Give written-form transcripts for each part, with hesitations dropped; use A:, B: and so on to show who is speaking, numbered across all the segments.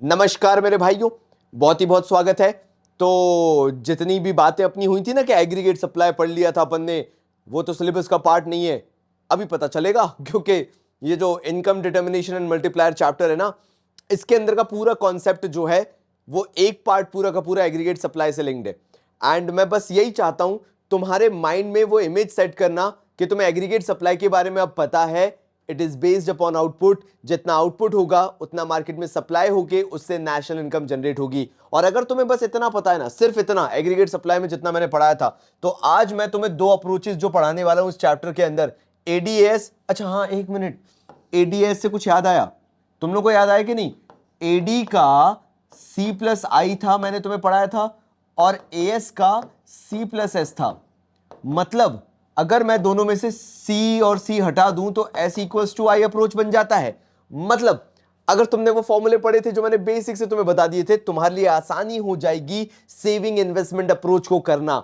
A: नमस्कार मेरे भाइयों, बहुत स्वागत है। तो जितनी भी बातें अपनी हुई थी ना कि एग्रीगेट सप्लाई पढ़ लिया था अपन ने, वो तो सिलेबस का पार्ट नहीं है। अभी पता चलेगा क्योंकि ये जो income determination and multiplier chapter है ना, इसके अंदर का पूरा कॉन्सेप्ट जो है वो एक पार्ट पूरा का पूरा एग्रीगेट सप्लाई से लिंक्ड है। एंड मैं बस यही चाहता हूं तुम्हारे माइंड में वो इमेज सेट करना कि तुम्हें एग्रीगेट सप्लाई के बारे में अब पता है। It is based upon output. जितना आउटपुट होगा उतना मार्केट में सप्लाई होगी, उससे नेशनल इनकम जनरेट होगी। और अगर तुम्हें बस इतना पता है ना, सिर्फ इतना एग्रीगेट सप्लाई में जितना मैंने पढ़ाया था, तो आज मैं तुम्हें दो अप्रोचेस जो पढ़ाने वाला हूं इस चैप्टर के अंदर, एडीएस। अच्छा हाँ, एक मिनट, एडीएस से कुछ याद आया? तुम लोग को याद आया कि नहीं? एडी का सी प्लस आई था, मैंने तुम्हें पढ़ाया था, और एएस का सी प्लस एस था। मतलब अगर मैं दोनों में से C और C हटा दूं तो S equals to I approach बन जाता है। मतलब अगर तुमने वो फॉर्मूले पढ़े थे जो मैंने बेसिक से तुम्हें बता दिए थे, तुम्हारे लिए आसानी हो जाएगी सेविंग इन्वेस्टमेंट अप्रोच को करना।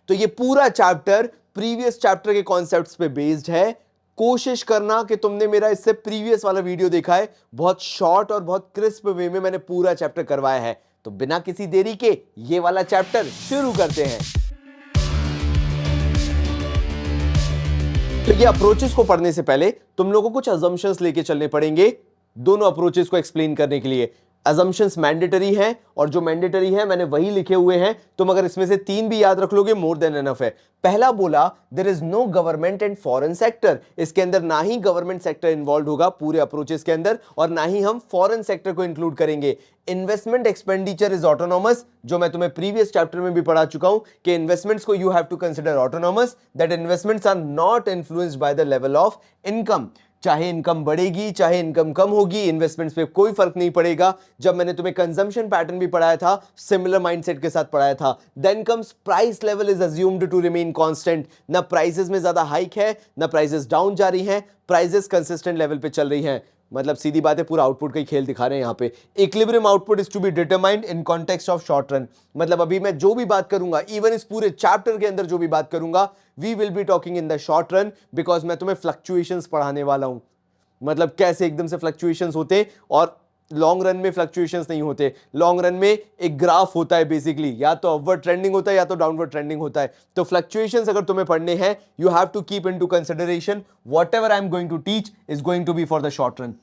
A: तो ये पूरा चैप्टर प्रीवियस चैप्टर के कॉन्सेप्ट्स पे बेस्ड है। कोशिश करना कि तुमने मेरा इससे प्रीवियस वाला वीडियो देखा है, बहुत शॉर्ट और बहुत क्रिस्प वे में मैंने पूरा चैप्टर करवाया है। तो बिना किसी देरी के ये वाला चैप्टर शुरू करते हैं। तो ये अप्रोचेस को पढ़ने से पहले तुम लोगों को कुछ अजम्पशंस लेके चलने पड़ेंगे दोनों अप्रोचेस को एक्सप्लेन करने के लिए। अजम्पशंस मैंडेटरी हैं, और जो मैंडेटरी है मैंने वही लिखे हुए हैं। तुम अगर इसमें से तीन भी याद रख लोगे, मोर देन एनफ है। पहला बोला, there is no government and foreign sector. इसके अंदर ना ही गवर्नमेंट सेक्टर इन्वॉल्व होगा पूरे अप्रोचेस के अंदर, और ना ही हम फॉरेन सेक्टर को इंक्लूड करेंगे। इन्वेस्टमेंट एक्सपेंडिचर इज ऑटोनॉमस, जो मैं तुम्हें प्रीवियस चैप्टर में भी पढ़ा चुका हूं कि इन्वेस्टमेंट्स को you have to consider autonomous, that investments are not influenced by the level of income. चाहे इनकम बढ़ेगी चाहे इन्कम कम होगी, इन्वेस्टमेंट्स पे कोई फर्क नहीं पड़ेगा। जब मैंने तुम्हें कंजम्पशन पैटर्न भी पढ़ाया था, सिमिलर माइंडसेट के साथ पढ़ाया था। Then comes price level is assumed to remain constant. ना प्राइसेस में ज्यादा हाइक है, ना प्राइसेस डाउन जा रही हैं, प्राइसेस कंसिस्टेंट लेवल पे चल रही हैं। मतलब सीधी बात है, पूरा आउटपुट का ही खेल दिखा रहे हैं यहाँ पे। Equilibrium output is to be determined in context of short run. मतलब अभी मैं जो भी बात करूंगा, इवन इस पूरे चैप्टर के अंदर जो भी बात करूंगा, we will be talking in the short run, because मैं तुम्हें फ्लक्चुएशंस पढ़ाने वाला हूं। मतलब कैसे एकदम से फ्लक्चुएशंस होते और लॉन्ग रन में फ्लक्चुएशंस नहीं होते। लॉन्ग रन में एक ग्राफ होता है बेसिकली, या तो अपवर्ड ट्रेंडिंग होता है या तो डाउनवर्ड ट्रेंडिंग होता है। तो फ्लक्चुएशंस अगर तुम्हें पढ़ने हैं, you have to keep into consideration whatever I am going to teach is going to be for the short run.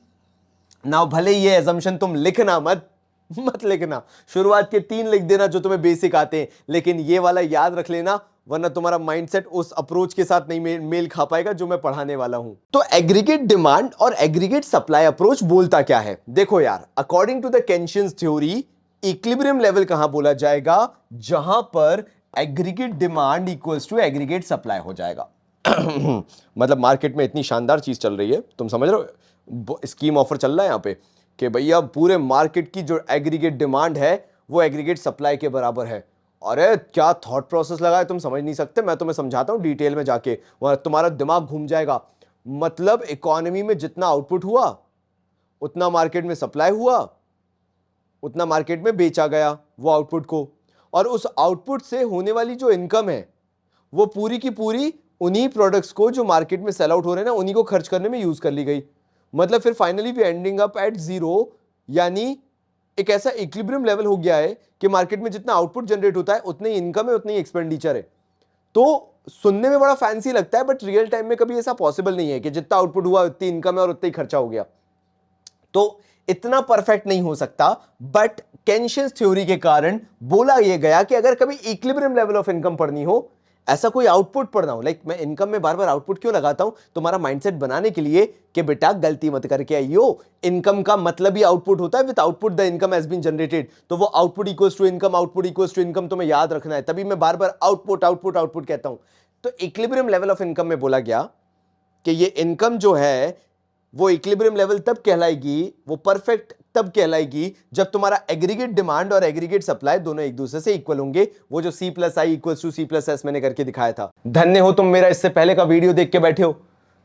A: Now भले ये एजम्पशन तुम लिखना मत लिखना, शुरुआत के तीन लिख देना जो तुम्हें बेसिक आते हैं, लेकिन ये वाला याद रख लेना, वरना तुम्हारा माइंडसेट उस अप्रोच के साथ नहीं मेल खा पाएगा जो मैं पढ़ाने वाला हूं। तो एग्रीगेट डिमांड और एग्रीगेट सप्लाई अप्रोच बोलता क्या है? देखो यार, according to the Keynesians theory, equilibrium level कहां बोला जाएगा? जहां पर aggregate demand equals to aggregate supply हो जाएगा। मतलब मार्केट में इतनी शानदार चीज चल रही है, तुम समझ रहे हो, स्कीम ऑफर चल रहा है यहां पे कि भैया पूरे मार्केट की जो एग्रीगेट डिमांड है वो एग्रीगेट सप्लाई के बराबर है। अरे क्या थॉट प्रोसेस लगा है, तुम समझ नहीं सकते। मैं तुम्हें समझाता हूं डिटेल में जाके, वहां तुम्हारा दिमाग घूम जाएगा। मतलब इकोनॉमी में जितना आउटपुट हुआ उतना मार्केट में सप्लाई हुआ, उतना मार्केट में बेचा गया वो आउटपुट को, और उस आउटपुट से होने वाली जो इनकम है वो पूरी की पूरी उन्हीं प्रोडक्ट्स को जो मार्केट में सेल आउट हो रहे हैं ना, उन्हीं को खर्च करने में यूज कर ली गई। मतलब फिर finally we ending up at zero, यानी एक ऐसा इक्विलिब्रियम लेवल हो गया है कि मार्केट में जितना आउटपुट जनरेट होता है उतनी इनकम है, उतनी एक्सपेंडिचर है। तो सुनने में बड़ा फैंसी लगता है, बट रियल टाइम में कभी ऐसा पॉसिबल नहीं है कि जितना आउटपुट हुआ उतनी इनकम है और उतना ही खर्चा हो गया। तो इतना परफेक्ट नहीं हो सकता, बट केंशियंस थ्योरी के कारण बोला यह गया कि अगर कभी इक्विलिब्रियम लेवल ऑफ इनकम पढ़नी हो, ऐसा कोई आउटपुट पढ़ना हो, लाइक मैं इनकम में बार बार आउटपुट क्यों लगाता हूं? तुम्हारा माइंडसेट बनाने के लिए कि बेटा गलती मत करके आइयो, इनकम का मतलब ही आउटपुट होता है। With output the income has been generated. तो वो output equals to income, output equals to income तुम्हें याद रखना है, तभी मैं बार बार आउटपुट आउटपुट आउटपुट कहता हूं। तो इक्विलिब्रियम लेवल ऑफ इनकम में बोला गया कि ये इनकम जो है वो इक्विलिब्रियम लेवल तब कहलाएगी, वो परफेक्ट तब कहलाएगी जब तुम्हारा एग्रीगेट डिमांड और एग्रीगेट सप्लाई दोनों एक दूसरे से इक्वल होंगे। वो जो C plus I equal to C plus S मैंने करके दिखाया था। धन्य हो तुम मेरा इससे पहले का वीडियो देख के बैठे हो,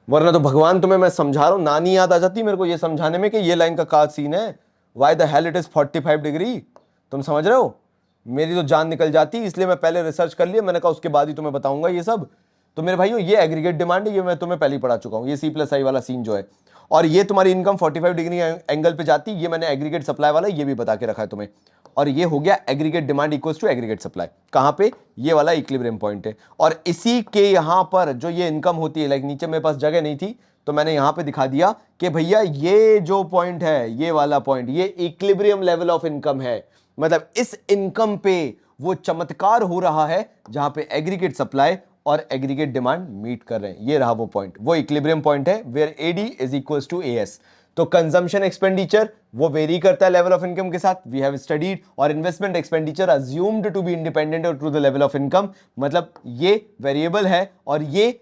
A: वरना तो भगवान तुम्हें मैं समझा रहा हूं, नानी याद आ जाती मेरे को ये समझाने में कि ये लाइन का सीन है, why the hell it is 45 degree. तुम समझ रहे हो, मेरी तो जान निकल जाती, इसलिए मैं पहले रिसर्च कर लिया, मैंने कहा उसके बाद ही तुम्हें बताऊंगा ये सब। तो मेरे भाइयों, ये एग्रीगेट डिमांड है, ये मैं तुम्हें पहले ही पढ़ा चुका हूं, ये C प्लस आई वाला सीन जो है। और ये तुम्हारी इनकम 45 डिग्री एंगल पे जाती, ये मैंने एग्रीगेट सप्लाई वाला ये भी बता के रखा है तुम्हें। और ये हो गया aggregate demand equals to aggregate supply, कहां पे, ये वाला इक्विलिब्रियम पॉइंट है। और इसी के यहां पर जो ये इनकम होती है, लाइक नीचे मेरे पास जगह नहीं थी तो मैंने यहां पे दिखा दिया कि भैया ये जो पॉइंट है, ये वाला पॉइंट, ये इक्विलिब्रियम लेवल ऑफ इनकम है। मतलब इस इनकम पे वो चमत्कार हो रहा है जहां पे एग्रीगेट सप्लाई और एग्रीगेट डिमांड मीट कर रहे हैं। ये रहा वो पॉइंट, वो इक्विलिब्रियम पॉइंट है where AD is equals to AS. तो कंजम्पशन एक्सपेंडिचर वो वेरी करता है लेवल ऑफ इनकम के साथ, वी हैव स्टडीड। और investment expenditure assumed to be independent और to the level of income, मतलब ये वेरिएबल है और ये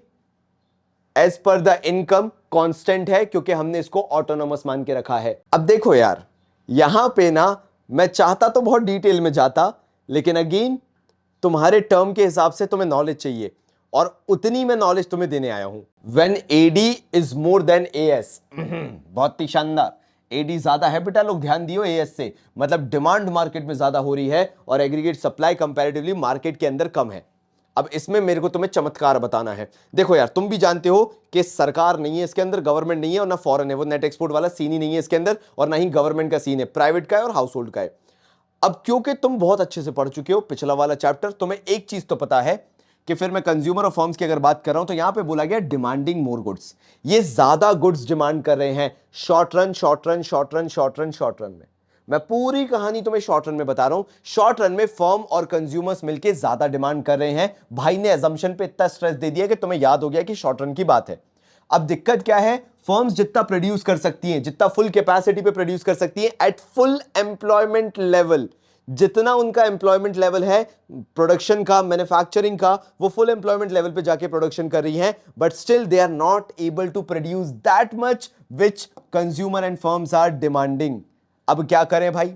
A: as per the income constant है क्योंकि हमने इसको ऑटोनोमस मान के रखा है। अब देखो यार, यहां पे ना मैं चाहता तो बहुत डिटेल में जाता, लेकिन अगेन तुम्हारे टर्म के हिसाब से तुम्हें नॉलेज चाहिए और उतनी मैं नॉलेज तुम्हें देने आया हूं। When AD is more than AS, बहुत ही शानदार, एडी ज्यादा है बेटा, लोग ध्यान दियो एएस से, मतलब डिमांड मार्केट में ज्यादा हो रही है और एग्रीगेट सप्लाई कंपैरेटिवली मार्केट के अंदर कम है। अब इसमें मेरे को तुम्हें चमत्कार बताना है। देखो यार, तुम भी जानते हो कि सरकार नहीं है इसके अंदर, गवर्नमेंट नहीं है और ना फॉरेन है, वो नेट एक्सपोर्ट वाला सीन ही नहीं है इसके अंदर, और ना ही गवर्नमेंट का सीन है, प्राइवेट का है और हाउस होल्ड का है। अब क्योंकि तुम बहुत अच्छे से पढ़ चुके हो पिछला वाला चैप्टर, तुम्हें एक चीज तो पता है कि फिर मैं कंज्यूमर और फर्म्स की अगर बात कर रहा हूं तो यहां पे बोला गया डिमांडिंग मोर गुड्स, ये ज्यादा गुड्स डिमांड कर रहे हैं short run short run short run short run short run में। मैं पूरी कहानी तुम्हें शॉर्ट रन में बता रहा हूं। शॉर्ट रन में फर्म और कंज्यूमर्स मिलकर ज्यादा डिमांड कर रहे हैं। भाई ने अजम्पशन पे इतना स्ट्रेस दे दिया कि तुम्हें याद हो गया कि शॉर्ट रन की बात है। अब दिक्कत क्या है, फर्म्स जितना प्रोड्यूस कर सकती हैं, जितना फुल कैपेसिटी पे प्रोड्यूस कर सकती हैं एट फुल एम्प्लॉयमेंट लेवल, जितना उनका एम्प्लॉयमेंट लेवल है प्रोडक्शन का, मैन्युफैक्चरिंग का, वो फुल एम्प्लॉयमेंट लेवल पे जाके प्रोडक्शन कर रही हैं, but still they are not able to produce that much which consumer and firms are demanding. अब क्या करें भाई,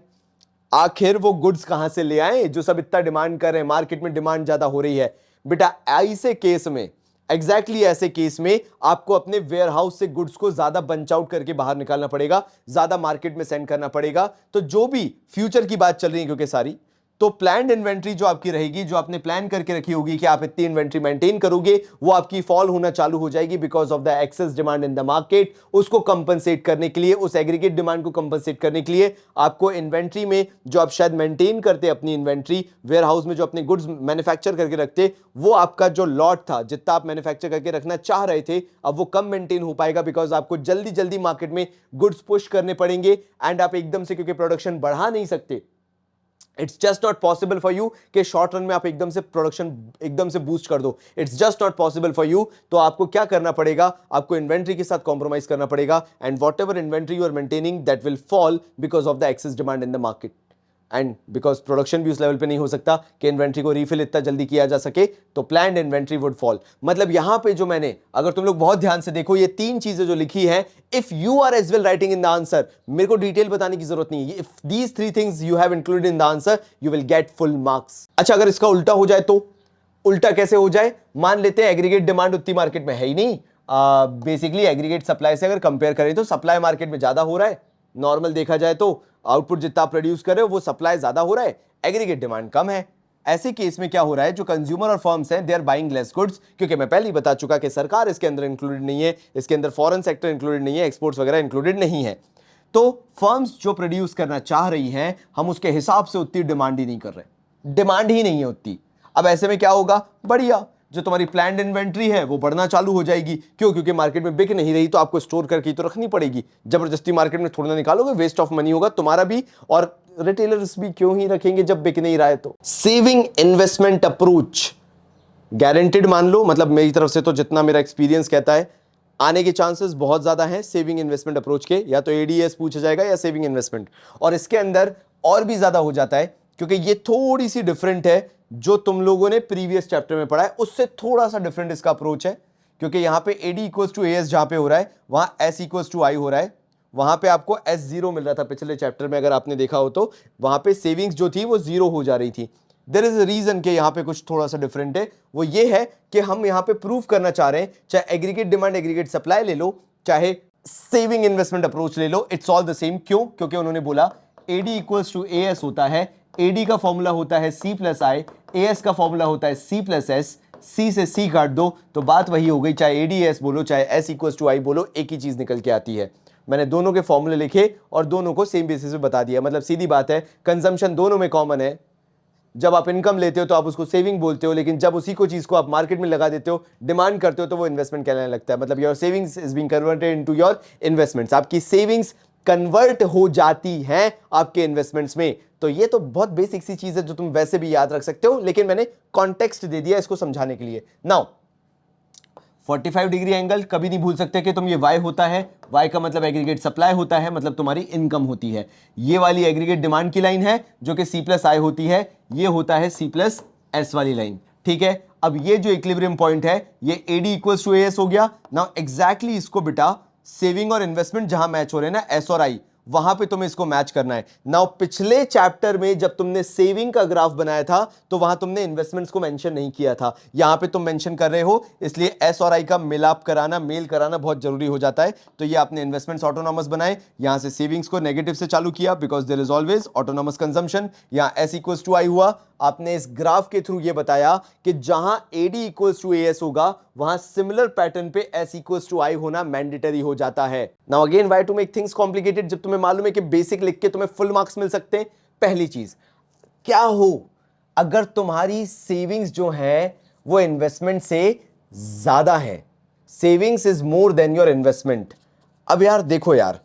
A: आखिर वो गुड्स कहां से ले आए जो सब इतना डिमांड कर रहे हैं, मार्केट में डिमांड ज्यादा हो रही है। बेटा ऐसे केस में, एग्जैक्टली ऐसे केस में आपको अपने वेयर हाउस से गुड्स को ज्यादा बंच आउट करके बाहर निकालना पड़ेगा, ज्यादा मार्केट में सेंड करना पड़ेगा। तो जो भी फ्यूचर की बात चल रही है क्योंकि सारी, तो प्लान्ड इन्वेंट्री जो आपकी रहेगी, जो आपने प्लान करके रखी होगी कि आप इतनी इन्वेंट्री मेंटेन करोगे, वो आपकी फॉल होना चालू हो जाएगी because of the excess demand in the market. उसको कंपनसेट करने के लिए, उस एग्रीगेट डिमांड को कंपनसेट करने के लिए आपको इन्वेंट्री में जो आप शायद मेंटेन करते अपनी इन्वेंट्री वेयर हाउस में, जो अपने गुड्स मैन्युफैक्चर करके रखते, वो आपका जो लॉट था जितना आप मैन्युफैक्चर करके रखना चाह रहे थे, अब वो कम मेंटेन हो पाएगा बिकॉज आपको जल्दी जल्दी मार्केट में गुड्स पुश करने पड़ेंगे एंड आप एकदम से, क्योंकि प्रोडक्शन बढ़ा नहीं सकते, it's just not possible for you कि शॉर्ट रन में आप एकदम से प्रोडक्शन एकदम से बूस्ट कर दो। It's just not possible for you. तो आपको क्या करना पड़ेगा, आपको इन्वेंट्री के साथ कॉम्प्रोमाइज करना पड़ेगा and whatever inventory you are maintaining that will fall because of the excess demand in the market and because production भी उस लेवल पे नहीं हो सकता कि इन्वेंट्री को रीफिल इतना जल्दी किया जा सके, तो प्लान्ड इन्वेंट्री वुड फॉल। मतलब यहां पे जो मैंने, अगर तुम लोग बहुत ध्यान से देखो, ये तीन चीजें जो लिखी है, if you are as well writing in the answer, मेरे को डिटेल बताने की जरूरत नहीं है, if these three things you have included in the answer you will get full marks. अच्छा, अगर इसका उल्टा हो जाए तो, उल्टा कैसे हो जाए, मान लेते हैं एग्रीगेट डिमांड उतनी मार्केट में है ही नहीं, बेसिकली एग्रीगेट सप्लाई से अगर कंपेयर करें तो सप्लाई मार्केट में ज्यादा हो रहा है, नॉर्मल देखा जाए तो आउटपुट जितना प्रोड्यूस कर रहे हो वो सप्लाई ज्यादा हो रहा है, एग्रीगेट डिमांड कम है। ऐसे केस में क्या हो रहा है, जो कंज्यूमर और फर्म्स हैं they are buying less goods, क्योंकि मैं पहले ही बता चुका कि सरकार इसके अंदर इंक्लूडेड नहीं है, इसके अंदर फॉरेन सेक्टर इंक्लूडेड नहीं है, एक्सपोर्ट्स वगैरह इंक्लूडेड नहीं है। तो फर्म्स जो प्रोड्यूस करना चाह रही हैं, हम उसके हिसाब से उतनी डिमांड ही नहीं कर रहे, डिमांड ही नहीं है उतनी। अब ऐसे में क्या होगा, बढ़िया, जो तुम्हारी प्लान्ड इन्वेंट्री है वो बढ़ना चालू हो जाएगी। क्यों, क्योंकि मार्केट में बिक नहीं रही तो आपको स्टोर करके तो रखनी पड़ेगी, जबरदस्ती मार्केट में थोड़ा ना निकालोगे, वेस्ट ऑफ मनी होगा तुम्हारा भी, और रिटेलर्स भी क्यों ही रखेंगे जब बिक नहीं रहा है। तो सेविंग इन्वेस्टमेंट अप्रोच गारंटेड मान लो, मतलब मेरी तरफ से तो जितना मेरा एक्सपीरियंस कहता है, आने के चांसेस बहुत ज्यादा हैं सेविंग इन्वेस्टमेंट अप्रोच के, या तो एडीएस पूछा जाएगा या सेविंग इन्वेस्टमेंट। और इसके अंदर और भी ज्यादा हो जाता है क्योंकि ये थोड़ी सी डिफरेंट है, जो तुम लोगों ने प्रीवियस चैप्टर में पढ़ा है उससे थोड़ा सा डिफरेंट इसका अप्रोच है। क्योंकि यहां पे एडी इक्वल्स टू एएस जहां पे हो रहा है, वहां एस इक्वल्स टू आई हो रहा है, वहां पे आपको एस जीरो मिल रहा था पिछले चैप्टर में, अगर आपने देखा हो तो वहां पे सेविंग्स जो थी वो जीरो हो जा रही थी। देयर इज अ रीजन कि यहां पे कुछ थोड़ा सा डिफरेंट है, वो ये है कि हम यहां पे प्रूव करना चाह रहे हैं, चाहे एग्रीगेट डिमांड एग्रीगेट सप्लाई ले लो, चाहे सेविंग इन्वेस्टमेंट अप्रोच ले लो, इट्स ऑल द सेम। क्यों, क्योंकि उन्होंने बोला एडी इक्वल्स टू एएस होता है, एडी का फॉर्मूला होता है सी प्लस आई, एएस का फॉर्मूला होता है सी प्लस एस, सी से सी काट दो तो बात वही हो गई, चाहे एडीएस बोलो चाहे एस इक्वल्स टू आई बोलो, एक ही चीज निकल के आती है। मैंने दोनों के फॉर्मूले लिखे और दोनों को सेम बेसिस पे बता दिया। मतलब सीधी बात है, कंजम्पशन दोनों में कॉमन है। जब आप इनकम लेते हो तो आप उसको सेविंग बोलते हो, लेकिन जब उसी को चीज को आप मार्केट में लगा देते हो, डिमांड करते हो, तो वो इन्वेस्टमेंट कहलाने लगता है। मतलब your savings is being converted into your investments. आपकी सेविंग्स कन्वर्ट हो जाती हैं आपके इन्वेस्टमेंट्स में। तो ये तो बहुत बेसिक सी चीज है जो तुम वैसे भी याद रख सकते हो, लेकिन मैंने कॉन्टेक्स्ट दे दिया इसको समझाने के लिए। नाउ 45 डिग्री एंगल कभी नहीं भूल सकते कि तुम ये Y होता है, Y का मतलब एग्रीगेट सप्लाई होता है, मतलब तुम्हारी इनकम होती है। ये वाली एग्रीगेट डिमांड की लाइन है जो कि C+I होती है, ये होता है C+S वाली लाइन। ठीक है, अब ये जो इक्विलिब्रियम पॉइंट है ये AD इक्वल्स टू AS हो गया। नाउ एग्जैक्टली इसको बेटा सेविंग और इन्वेस्टमेंट जहां मैच हो रहे हैं ना, S और I, वहां पे तुम्हें इसको मैच करना है। नाउ पिछले चैप्टर में जब तुमने सेविंग का ग्राफ बनाया था तो वहां तुमने इन्वेस्टमेंट्स को मेंशन नहीं किया था, यहां पे तुम मेंशन कर रहे हो, इसलिए एस और आई का मिलाप कराना, मेल कराना बहुत जरूरी हो जाता है। तो ये आपने इन्वेस्टमेंट्स ऑटोनॉमस बनाए, यहां से सेविंग्स को नेगेटिव से चालू किया because there is always autonomous consumption. यहां एस इक्वल्स टू आई हुआ। आपने इस ग्राफ के थ्रू ये बताया कि जहां एडी इक्वल्स टू एएस होगा वहां सिमिलर पैटर्न पे एस इक्वल्स टू आई होना मैंडेटरी हो जाता है। Now again why to make things complicated, जब तुम्हें मालूम है कि बेसिक लिख के तुम्हें फुल मार्क्स मिल सकते हैं। पहली चीज क्या हो, अगर तुम्हारी सेविंग्स जो है वो इन्वेस्टमेंट से ज्यादा है, savings is more then your investment. अब यार देखो यार,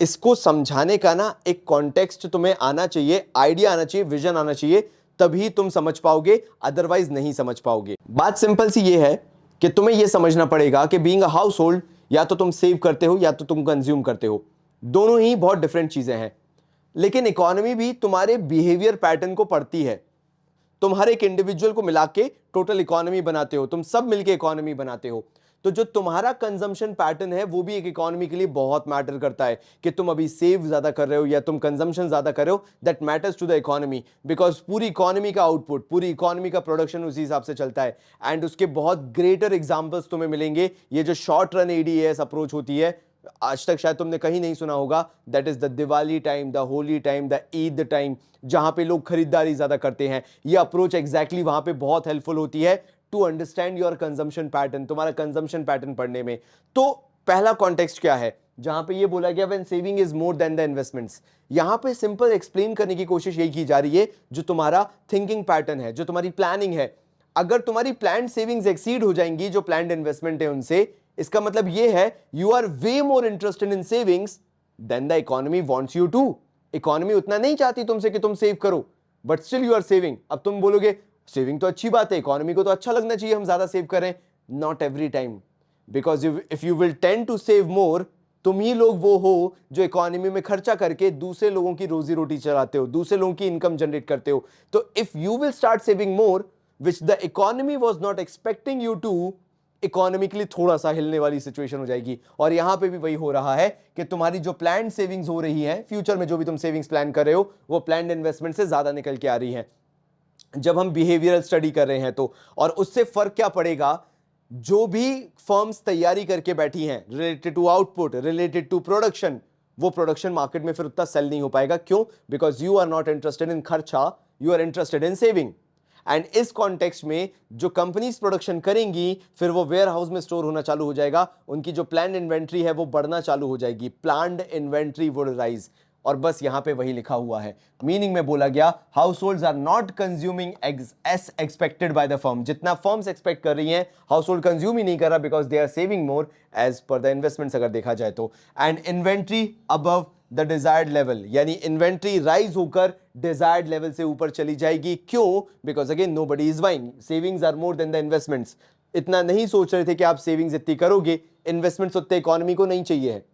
A: इसको समझाने का ना एक कॉन्टेक्स्ट तुम्हें आना चाहिए, आइडिया आना चाहिए, विजन आना चाहिए, तभी तुम समझ पाओगे, अदरवाइज नहीं समझ पाओगे। बात सिंपल सी ये है कि तुम्हें यह समझना पड़ेगा कि बीइंग अ हाउस होल्ड, या तो तुम सेव करते हो या तो तुम कंज्यूम करते हो, दोनों ही बहुत डिफरेंट चीजें हैं। लेकिन इकोनॉमी भी तुम्हारे बिहेवियर पैटर्न को पढ़ती है। तुम हर एक इंडिविजुअल को मिला के टोटल इकोनॉमी बनाते हो, तुम सब मिलके इकोनॉमी बनाते हो। तो जो तुम्हारा कंजम्पशन पैटर्न है वो भी एक इकोनॉमी के लिए बहुत मैटर करता है कि तुम अभी सेव ज्यादा कर रहे हो या तुम कंजम्पशन ज्यादा कर रहे हो। That matters to the economy, because पूरी इकोनॉमी का आउटपुट, पूरी इकोनॉमी का प्रोडक्शन उसी हिसाब से चलता है। एंड उसके बहुत ग्रेटर एग्जांपल्स तुम्हें मिलेंगे। ये जो शॉर्ट रन एडीएस अप्रोच होती है, आज तक शायद तुमने कहीं नहीं सुना होगा, that is the Diwali time, the Holi time, the Eid time, जहां पे लोग खरीदारी ज्यादा करते हैं। ये अप्रोच एग्जैक्टली वहां पे बहुत हेल्पफुल होती है to understand your consumption pattern, तुम्हारा कंजम्पशन पैटर्न पढ़ने में। तो पहला कॉन्टेक्स्ट क्या है जहां पे ये बोला गया when saving is more than the investments, यहां पे सिंपल एक्सप्लेन करने की कोशिश यही की जा रही है जो तुम्हारा थिंकिंग पैटर्न है, जो तुम्हारी प्लानिंग है। अगर तुम्हारी प्लान्ड सेविंग्स एक्सीड हो जाएंगी जो प्लान्ड इन्वेस्टमेंट है उनसे, इसका मतलब ये है you are way more interested in savings than the economy wants you to. Economy उतना नहीं चाहती तुमसे कि तुम सेव करो, but still you are saving. अब तुम बोलोगे सेविंग तो अच्छी बात है, इकोनॉमी को तो अच्छा लगना चाहिए हम ज्यादा सेव करें। Not every time, because if you will tend to save more, तुम ही लोग वो हो जो इकोनॉमी में खर्चा करके दूसरे लोगों की रोजी रोटी चलाते हो, दूसरे लोगों की इनकम जनरेट करते हो। तो if you will start saving more which the economy was not expecting you to, economically थोड़ा सा हिलने वाली सिचुएशन हो जाएगी। और यहां पे भी वही हो रहा है कि तुम्हारी जो प्लान्ड सेविंग्स हो रही है, फ्यूचर में जो भी तुम सेविंग्स प्लान कर रहे हो, वो प्लान्ड इन्वेस्टमेंट से ज्यादा निकल के आ रही है जब हम बिहेवियरल स्टडी कर रहे हैं तो। और उससे फर्क क्या पड़ेगा, जो भी फर्म्स तैयारी करके बैठी हैं related to output, related to production, वो प्रोडक्शन मार्केट में फिर उतना सेल नहीं हो पाएगा। क्यों? Because you are not interested in खर्चा, you are interested in saving. And इस कॉन्टेक्स्ट में जो कंपनीज प्रोडक्शन करेंगी फिर वो वेयर हाउस में स्टोर होना चालू हो जाएगा, उनकी जो प्लान्ड इन्वेंट्री है वो बढ़ना चालू हो जाएगी, प्लान्ड इन्वेंट्री वुड राइज। और बस यहां पे वही लिखा हुआ है, मीनिंग में बोला गया households are not consuming as expected by the firm. जितना फर्म्स एक्सपेक्ट कर रही हैं हाउस होल्ड कंज्यूम ही नहीं कर रहा, because they are saving more as per the investments अगर देखा जाए तो। And inventory above the desired level, यानी इन्वेंट्री राइज होकर डिजायर्ड लेवल से ऊपर चली जाएगी। क्यों? Because again nobody is buying, savings are more than the investments. इतना नहीं सोच रहे थे कि आप सेविंग्स इतनी करोगे, इन्वेस्टमेंट्स उतने इकोनॉमी को नहीं चाहिए है,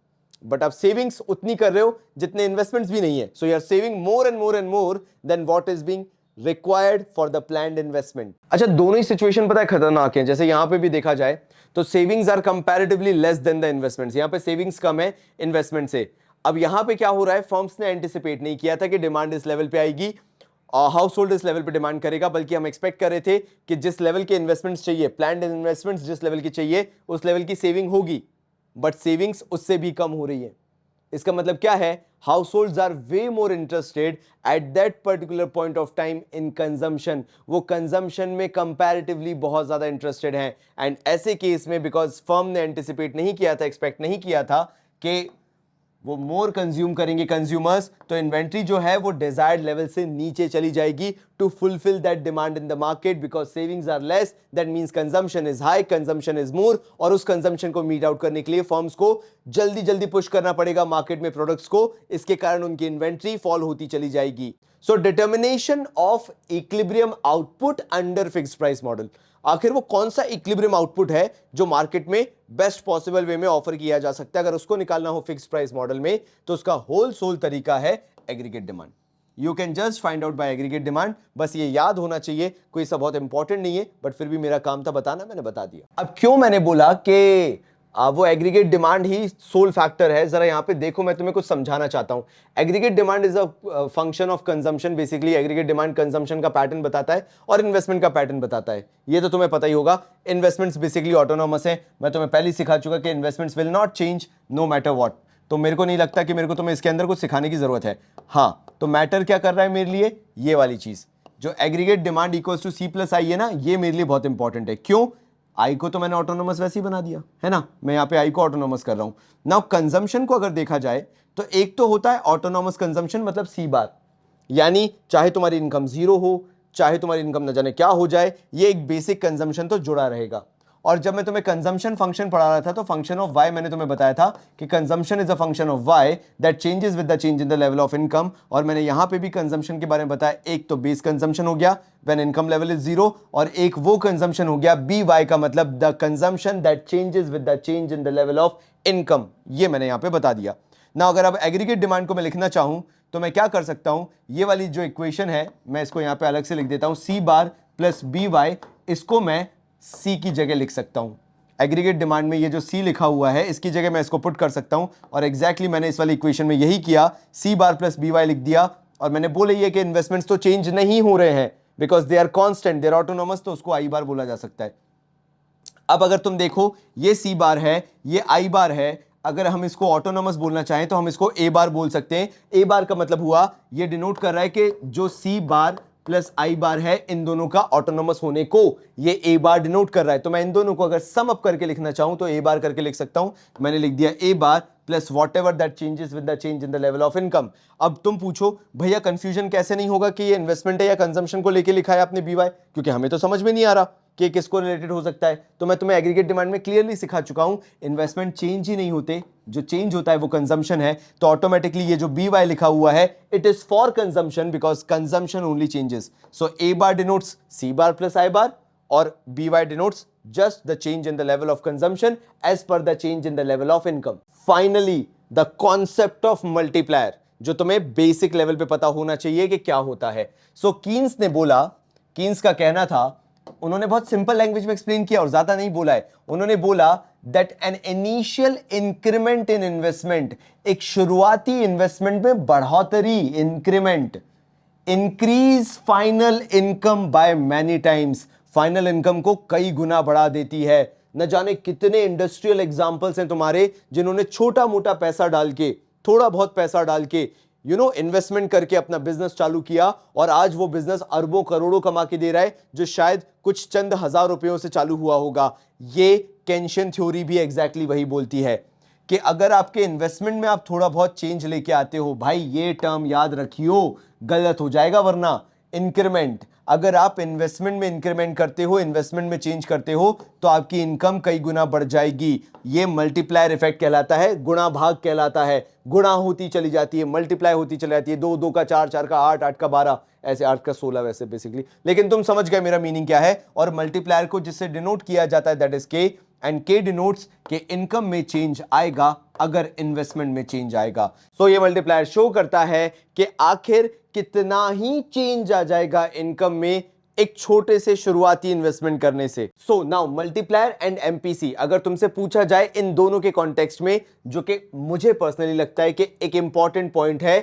A: बट आप सेविंग्स उतनी कर रहे हो जितने इन्वेस्टमेंट्स भी नहीं है। So you are saving more and more and more than what is being required for the planned investment. अच्छा, दोनों ही सिचुएशन पता है खतरनाक है। जैसे यहां पे भी देखा जाए तो savings are comparatively less than the investments, यहां पे सेविंग्स कम है इन्वेस्टमेंट से। अब यहां पे क्या हो रहा है, फर्म्स ने एंटिसिपेट नहीं किया था कि डिमांड इस लेवल पे आएगी, हाउस होल्ड इस लेवल पे डिमांड करेगा, बल्कि हम एक्सपेक्ट कर रहे थे कि जिस लेवल के इन्वेस्टमेंट्स चाहिए, प्लान्ड इन्वेस्टमेंट्स जिस लेवल की चाहिए उस लेवल की सेविंग होगी, बट सेविंग्स उससे भी कम हो रही है। इसका मतलब क्या है, households are way more interested at that particular point of time in consumption. वो कंजम्पशन में कंपैरेटिवली बहुत ज्यादा इंटरेस्टेड हैं। एंड ऐसे केस में बिकॉज फर्म ने एंटिसिपेट नहीं किया था, एक्सपेक्ट नहीं किया था कि वो मोर कंज्यूम करेंगे कंज्यूमर्स, तो इन्वेंट्री जो है वो डिजायर्ड लेवल से नीचे चली जाएगी to fulfill that demand in the market, because savings are less, that means consumption is high, consumption is more, और उस कंजम्पशन को मीट आउट करने के लिए फर्म्स को जल्दी जल्दी पुश करना पड़ेगा मार्केट में प्रोडक्ट्स को, इसके कारण उनकी इन्वेंट्री फॉल होती चली जाएगी। So determination of equilibrium output under fixed price model, आखिर वो कौन सा इक्विलिब्रियम आउटपुट है जो मार्केट में बेस्ट पॉसिबल वे में ऑफर किया जा सकता है, अगर उसको निकालना हो फिक्स्ड प्राइस मॉडल में, तो उसका होल सोल तरीका है aggregate demand. You can just find out by aggregate demand, बस ये याद होना चाहिए, कोई सा बहुत इंपॉर्टेंट नहीं है, बट फिर भी मेरा काम था बताना, मैंने बता दिया। अब क्यों मैंने बोला कि वो एग्रीगेट डिमांड ही सोल फैक्टर है, जरा यहां पे देखो, मैं तुम्हें कुछ समझाना चाहता हूं। Aggregate demand is a function of consumption, basically aggregate demand consumption का पैटर्न बताता है और इन्वेस्टमेंट का पैटर्न बताता है, ये तो तुम्हें पता ही होगा। इन्वेस्टमेंट्स बेसिकली ऑटोनोमस है, मैं तुम्हें पहले ही सिखा चुका कि investments will not change no matter what, तो मेरे को नहीं लगता कि मेरे को तुम्हें इसके अंदर कुछ सिखाने की जरूरत है। हाँ, तो मैटर क्या कर रहा है मेरे लिए, ये वाली चीज जो aggregate demand equals to C plus I है ना, ये मेरे लिए बहुत इंपॉर्टेंट है। क्यों? आई को तो मैंने ऑटोनोमस वैसे ही बना दिया है ना, मैं यहाँ पे आई को ऑटोनोमस कर रहा हूं। नाउ कंजम्पशन को अगर देखा जाए तो एक तो होता है ऑटोनोमस कंजम्पशन, मतलब सी बार, यानी चाहे तुम्हारी इनकम जीरो हो, चाहे तुम्हारी इनकम न जाने क्या हो जाए, ये एक बेसिक कंजम्पशन तो जुड़ा रहेगा। और जब मैं तुम्हें कंजम्पशन फंक्शन पढ़ा रहा था तो फंक्शन ऑफ वाई मैंने तुम्हें बताया था कि consumption is a function of Y that changes with the change in the level of income, और मैंने यहां पे भी कंजम्पशन के बारे में बताया, एक तो बेस कंजम्पशन हो गया when income level is zero, और एक वो कंजम्पशन हो गया बी वाई का मतलब the consumption that changes with the change in the level of income, ये मैंने यहां पे बता दिया ना। अगर अब एग्रीगेट डिमांड को मैं लिखना चाहूं तो मैं क्या कर सकता हूं, ये वाली जो इक्वेशन है मैं इसको यहां पे अलग से लिख देता हूं, सी बार प्लस बी वाई, इसको मैं सी की जगह लिख सकता हूं। एग्रीगेट डिमांड में ये जो सी लिखा हुआ है इसकी जगह मैं इसको पुट कर सकता हूं, और एग्जैक्टली मैंने इस वाली इक्वेशन में यही किया, सी बार प्लस बी वाई लिख दिया, और मैंने बोले ये कि इन्वेस्टमेंट्स तो चेंज नहीं हो रहे हैं because they are constant, they are autonomous, तो उसको आई बार बोला जा सकता है। अब अगर तुम देखो ये सी बार है, ये आई बार है, अगर हम इसको ऑटोनोमस बोलना चाहें तो हम इसको ए बार बोल सकते हैं। ए बार का मतलब हुआ, ये डिनोट कर रहा है कि जो सी बार प्लस आई बार है इन दोनों का ऑटोनोमस होने को ये ए बार डिनोट कर रहा है। तो मैं इन दोनों को अगर सम अप करके लिखना चाहूं तो ए बार करके लिख सकता हूं, मैंने लिख दिया A bar plus whatever that changes with the change in the level of income. अब तुम पूछो भैया कंफ्यूजन कैसे नहीं होगा कि ये इन्वेस्टमेंट है या कंजम्पशन को लेके लिखा है आपने बी वाई, क्योंकि हमें तो समझ में नहीं आ रहा कि किसको रिलेटेड हो सकता है। तो मैं तुम्हें एग्रीगेट डिमांड में क्लियरली सिखा चुका हूं, इन्वेस्टमेंट चेंज ही नहीं होते, जो चेंज होता है वो कंजम्पशन है। तो ऑटोमेटिकली ये जो बी वाई लिखा हुआ है it is for consumption because consumption only changes. So A bar denotes C bar plus I bar, और B Y denotes just the change in the level of consumption as per the change in the level of income. Finally, the concept of multiplier, जो तुम्हें basic level पे पता होना चाहिए कि क्या होता है। सो कीन्स ने बोला, कीन्स का कहना था, उन्होंने बहुत सिंपल लैंग्वेज में एक्सप्लेन किया और ज्यादा नहीं बोला है, उन्होंने बोला that an initial increment in investment, एक शुरुआती इन्वेस्टमेंट में बढ़ोतरी, increment, increase final income by many times, final income को कई गुना बढ़ा देती है। न जाने कितने इंडस्ट्रियल एग्जांपल्स हैं तुम्हारे जिन्होंने छोटा मोटा पैसा डाल के, थोड़ा बहुत पैसा डाल के, इन्वेस्टमेंट करके अपना बिजनेस चालू किया और आज वो बिजनेस अरबों करोड़ों कमा के दे रहा है, जो शायद कुछ चंद हजार रुपयों से चालू हुआ होगा। ये केंशियन थ्योरी भी एग्जैक्टली वही बोलती है कि अगर आपके इन्वेस्टमेंट में आप थोड़ा बहुत चेंज लेके आते हो, भाई ये टर्म याद रखियो, गलत हो जाएगा वरना। इंक्रीमेंट, अगर आप इन्वेस्टमेंट में इंक्रीमेंट करते हो, इन्वेस्टमेंट में चेंज करते हो, तो आपकी इनकम कई गुना बढ़ जाएगी। ये मल्टीप्लायर इफेक्ट कहलाता है, गुणा भाग कहलाता है। गुणा होती चली जाती है, मल्टीप्लाई होती चली जाती है, 2 2 का 4, 4 का 8, 8 का 12, ऐसे 8 का 16 वैसे बेसिकली, लेकिन तुम समझ गए मेरा मीनिंग क्या है। और मल्टीप्लायर को जिससे डिनोट किया जाता है दैट इज के, एंड के डिनोट्स कि इनकम में चेंज आएगा अगर इन्वेस्टमेंट में चेंज आएगा। सो ये मल्टीप्लायर शो करता है कि आखिर कितना ही चेंज आ जाएगा इनकम में एक छोटे से शुरुआती इन्वेस्टमेंट करने से। So now multiplier and MPC अगर तुमसे पूछा जाए इन दोनों के कॉन्टेक्स्ट में, जो कि मुझे पर्सनली लगता है कि एक इंपॉर्टेंट पॉइंट है,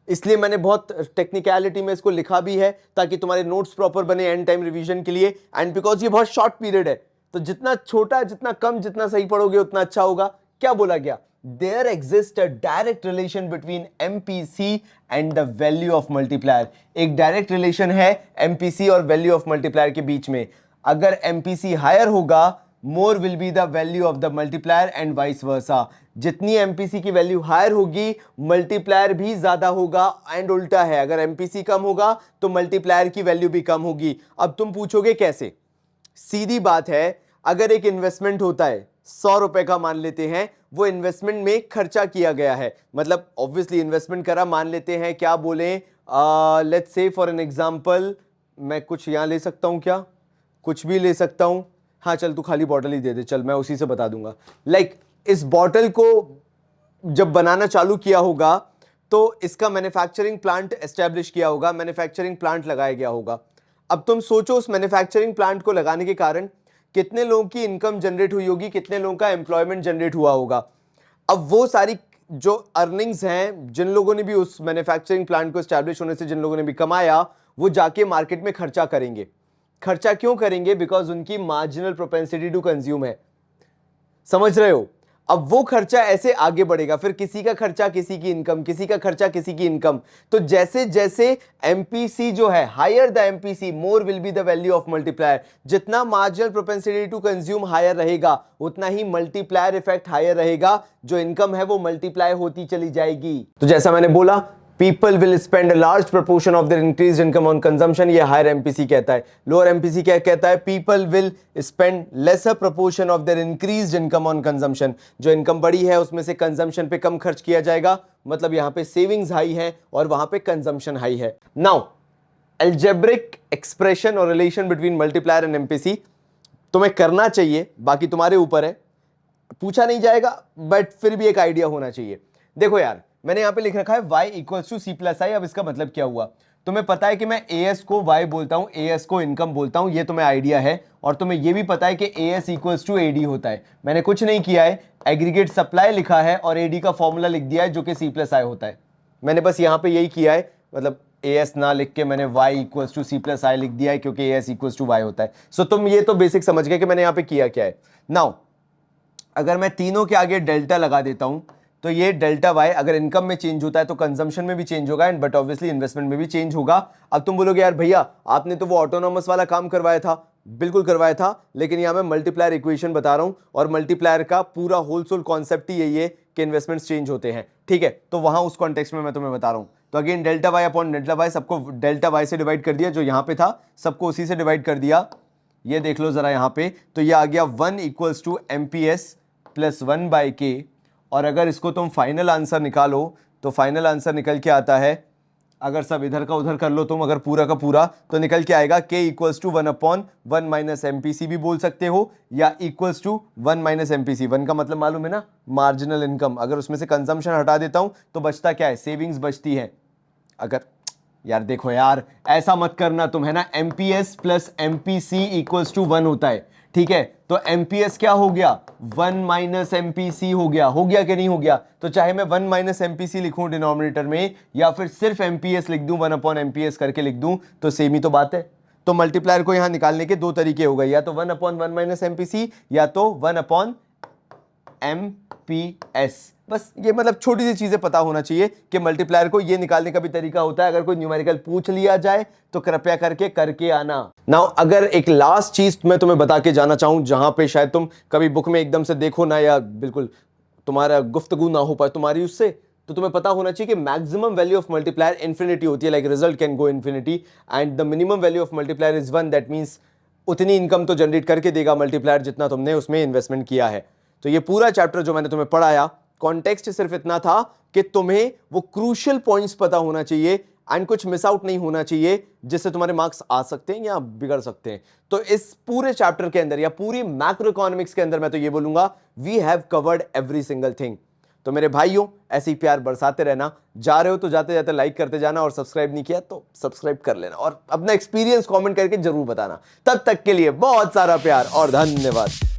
A: इसलिए मैंने बहुत टेक्निकलिटी में इसको लिखा भी है ताकि तुम्हारे नोट्स प्रॉपर बने एंड टाइम रिवीजन के लिए, एंड बिकॉज ये बहुत शॉर्ट पीरियड है तो जितना छोटा, जितना कम, जितना सही पढ़ोगे उतना अच्छा होगा। क्या बोला गया? There exists a direct relation between MPC and the value of multiplier. एक डायरेक्ट रिलेशन है MPC और वैल्यू ऑफ मल्टीप्लायर के बीच में। अगर MPC हायर होगा more will be the value of the multiplier and vice versa. जितनी MPC की value higher होगी मल्टीप्लायर भी ज्यादा होगा एंड उल्टा है, अगर MPC कम होगा तो मल्टीप्लायर की वैल्यू भी कम होगी। अब तुम पूछोगे कैसे? सीधी बात है, अगर एक इन्वेस्टमेंट होता है 100 रुपए का, मान लेते हैं वो इन्वेस्टमेंट में खर्चा किया गया है, मतलब ऑब्वियसली इन्वेस्टमेंट करा, मान लेते हैं क्या बोले, let's say for an example मैं कुछ यहां ले सकता हूं, क्या कुछ भी ले सकता हूं, हाँ चल तू खाली बॉटल ही दे दे, चल मैं उसी से बता दूंगा। लाइक इस बॉटल को जब बनाना चालू किया होगा तो इसका मैन्युफैक्चरिंग प्लांट एस्टैब्लिश किया होगा, मैन्युफैक्चरिंग प्लांट लगाया गया होगा। अब तुम सोचो उस मैन्युफैक्चरिंग प्लांट को लगाने के कारण कितने लोगों की इनकम जनरेट हुई होगी, कितने लोगों का एम्प्लॉयमेंट जनरेट हुआ होगा। अब वो सारी जो अर्निंग्स हैं, जिन लोगों ने भी उस मैन्युफैक्चरिंग प्लांट को एस्टैब्लिश होने से जिन लोगों ने भी कमाया, वो जाके मार्केट में खर्चा करेंगे। खर्चा क्यों करेंगे? बिकॉज उनकी मार्जिनल प्रोपेंसिटी टू कंज्यूम है, समझ रहे हो? अब वो खर्चा ऐसे आगे बढ़ेगा, फिर किसी का खर्चा किसी की इनकम, किसी का खर्चा किसी की इनकम। तो जैसे जैसे एमपीसी जो है, higher the MPC more will be the value of multiplier. जितना marginal propensity to consume higher रहेगा उतना ही मल्टीप्लायर इफेक्ट हायर रहेगा, जो इनकम है वो मल्टीप्लाई होती चली जाएगी। तो जैसा मैंने बोला, people will spend a large proportion of their increase income on consumption, ये हायर एमपीसी कहता है। लोअर एमपीसी क्या कहता है? People will spend lesser proportion of their increase income on consumption, जो इनकम बढ़ी है उसमें से कंजम्पशन पे कम खर्च किया जाएगा, मतलब यहां पे सेविंग्स हाई है और वहां पे कंजम्पशन हाई है। नाउ अलजेब्रिक एक्सप्रेशन और relation between multiplier and MPC तुम्हें करना चाहिए, बाकी तुम्हारे ऊपर है, पूछा नहीं जाएगा बट फिर भी एक आइडिया होना चाहिए। देखो यार, मैंने यहां पे लिख रखा है y equals to C plus I. अब इसका मतलब क्या हुआ? तुम्हें पता है कि मैं as को y बोलता हूं, as को इनकम बोलता हूं, ये तुम्हें आइडिया है। और तुम्हें ये भी पता है कि as इक्वल्स टू ad होता है। मैंने कुछ नहीं किया है, एग्रीगेट सप्लाई लिखा है और ad का फॉर्मूला लिख दिया है जो कि सी प्लस आई होता है। मैंने बस यहां पे यही किया है, मतलब as ना लिख के मैंने y equals to C plus I लिख दिया है क्योंकि as इक्वल्स टू y होता है। सो तुम ये तो बेसिक समझ गए कि मैंने यहां पे किया क्या है। नाउ अगर मैं तीनों के आगे डेल्टा लगा देता हूं तो ये डेल्टा वाई अगर इनकम में चेंज होता है तो कंजम्पशन में भी चेंज होगा एंड बट ऑब्वियसली इन्वेस्टमेंट में भी चेंज होगा। अब तुम बोलोगे यार भैया आपने तो वो ऑटोनोमस वाला काम करवाया था, बिल्कुल करवाया था, लेकिन यहां मैं मल्टीप्लायर इक्वेशन बता रहा हूं और मल्टीप्लायर का पूरा होलसेल कॉन्सेप्ट ही यही है कि इन्वेस्टमेंट्स चेंज होते हैं, ठीक है? तो वहां उस कॉन्टेक्स्ट में मैं तुम्हें बता रहा हूं। तो again delta Y upon delta Y, सबको डेल्टा वाई से डिवाइड कर दिया, जो यहां पे था सबको उसी से डिवाइड कर दिया। ये देख लो जरा यहां पे, तो ये आ गया 1 equals to MPS plus 1 by k. और अगर इसको तुम फाइनल आंसर निकालो तो फाइनल आंसर निकल के आता है, अगर सब इधर का उधर कर लो तुम, अगर पूरा का पूरा, तो निकल के आएगा k equals to 1 upon 1 minus MPC भी बोल सकते हो, या इक्वल्स टू 1 माइनस एमपीसी। 1 का मतलब मालूम है ना, मार्जिनल इनकम। अगर उसमें से कंजम्पशन हटा देता हूं तो बचता क्या है? सेविंग्स बचती है। अगर यार देखो यार, ऐसा मत करना तुम, है ना, MPS plus MPC equals to 1 होता है, ठीक है? तो एमपीएस क्या हो गया? 1 माइनस एमपीसी हो गया कि नहीं हो गया? तो चाहे मैं 1 माइनस एमपीसी लिखूं डिनोमिनेटर में या फिर सिर्फ एमपीएस लिख दूं, 1 अपॉन एमपीएस करके लिख दूं, तो सेम ही तो बात है। तो मल्टीप्लायर को यहां निकालने के दो तरीके हो गए, या तो 1 अपॉन 1 माइनस एमपीसी या तो 1 अपॉन एमपीएस। बस ये मतलब छोटी सी चीजें पता होना चाहिए कि मल्टीप्लायर को ये निकालने का भी तरीका होता है। अगर कोई न्यूमेरिकल पूछ लिया जाए तो कृपया करके आना। नाउ अगर एक लास्ट चीज मैं तुम्हें बता के जाना चाहूं, जहां पे शायद तुम कभी बुक में एकदम से देखो ना, या बिल्कुल तुम्हारा गुफ्तगू ना हो पाए तुम्हारी उससे, तो तुम्हें पता होना चाहिए कि maximum value of multiplier infinity होती है, like result can go infinity, and the minimum value of multiplier is 1। That means उतनी इनकम तो जनरेट करके देगा मल्टीप्लायर जितना तुमने उसमें इन्वेस्टमेंट किया है। तो ये पूरा चैप्टर जो मैंने तुम्हें पढ़ाया, कॉन्टेक्स्ट सिर्फ इतना था कि तुम्हें वो क्रूशियल पॉइंट्स पता होना चाहिए एंड कुछ मिस आउट नहीं होना चाहिए, जिससे तुम्हारे मार्क्स आ सकते हैं या बिगड़ सकते हैं। तो इस पूरे चैप्टर के अंदर या पूरी मैक्रो इकोनॉमिक्स के अंदर मैं तो ये बोलूंगा, we have covered every single thing. तो मेरे भाइयों, ऐसे ही प्यार बरसाते रहना। जा रहे हो तो जाते जाते लाइक करते जाना, और सब्सक्राइब नहीं किया तो सब्सक्राइब कर लेना, और अपना एक्सपीरियंस कमेंट करके जरूर बताना। तब तक के लिए बहुत सारा प्यार और धन्यवाद।